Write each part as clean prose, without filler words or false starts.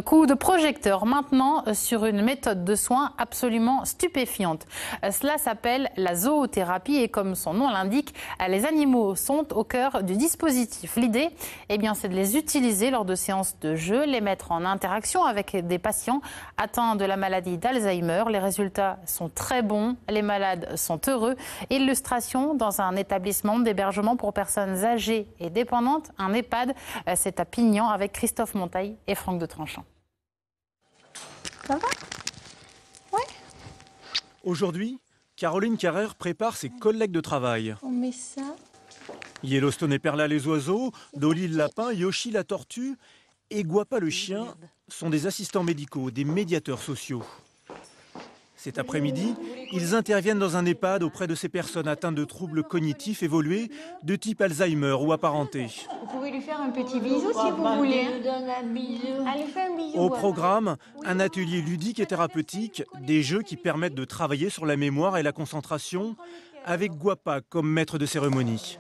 Coup de projecteur maintenant sur une méthode de soins absolument stupéfiante. Cela s'appelle la zoothérapie et comme son nom l'indique, les animaux sont au cœur du dispositif. L'idée, c'est de les utiliser lors de séances de jeu, les mettre en interaction avec des patients atteints de la maladie d'Alzheimer. Les résultats sont très bons, les malades sont heureux. Illustration dans un établissement d'hébergement pour personnes âgées et dépendantes, un EHPAD. C'est à Pignan avec Christophe Montaille et Franck de Tranchant. Ça va? Ouais. Aujourd'hui, Caroline Carrère prépare ses collègues de travail. On met ça. Yellowstone et Perla les oiseaux, Dolly le lapin, Yoshi la tortue et Guapa le chien sont des assistants médicaux, des médiateurs sociaux. Cet après-midi, ils interviennent dans un EHPAD auprès de ces personnes atteintes de troubles cognitifs évolués de type Alzheimer ou apparentés. Vous pouvez lui faire un petit bisou si vous voulez. Allez, fais un bisou. Au programme, un atelier ludique et thérapeutique, des jeux qui permettent de travailler sur la mémoire et la concentration, avec Guapa comme maître de cérémonie.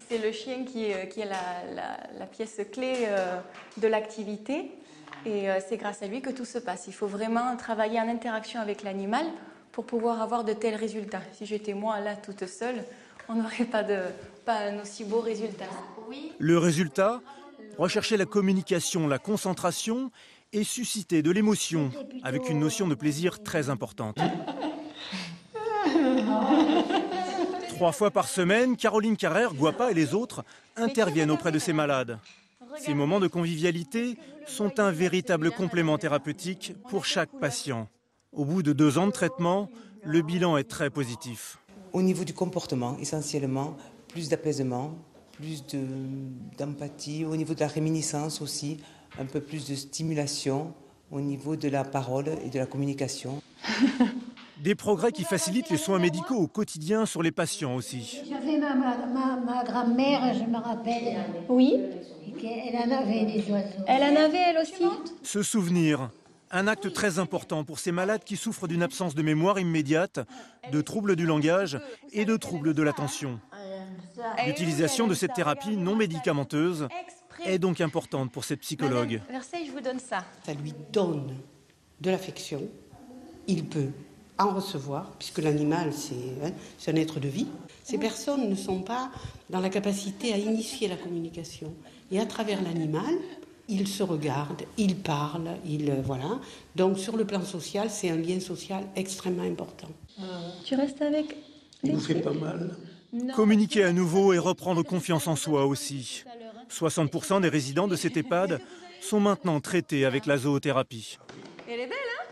C'est le chien qui est la pièce clé de l'activité. Et c'est grâce à lui que tout se passe. Il faut vraiment travailler en interaction avec l'animal pour pouvoir avoir de tels résultats. Si j'étais moi là toute seule, on n'aurait pas un aussi beau résultat. Le résultat, rechercher la communication, la concentration et susciter de l'émotion avec une notion de plaisir très importante. 3 fois par semaine, Caroline Carrère, Guapa et les autres interviennent auprès de ces malades. Ces moments de convivialité sont un véritable complément thérapeutique pour chaque patient. Au bout de 2 ans de traitement, le bilan est très positif. Au niveau du comportement, essentiellement, plus d'apaisement, plus d'empathie. Au niveau de la réminiscence aussi, un peu plus de stimulation au niveau de la parole et de la communication. Des progrès qui facilitent les soins médicaux au quotidien sur les patients aussi. J'avais ma grand-mère, je me rappelle. Oui. Elle en avait des oiseaux. Elle en avait elle aussi. Se souvenir, un acte très important pour ces malades qui souffrent d'une absence de mémoire immédiate, de troubles du langage et de troubles de l'attention. L'utilisation de cette thérapie non médicamenteuse est donc importante pour cette psychologue. Madame Versailles, je vous donne ça. Ça lui donne de l'affection. Il peut en recevoir, puisque l'animal, c'est un être de vie. Ces personnes ne sont pas dans la capacité à initier la communication. Et à travers l'animal, ils se regardent, ils parlent, voilà. Donc sur le plan social, c'est un lien social extrêmement important. Tu restes avec... Il vous fait pas mal. Communiquer à nouveau et reprendre confiance en soi aussi. 60% des résidents de cet EHPAD sont maintenant traités avec la zoothérapie. Elle est belle, hein?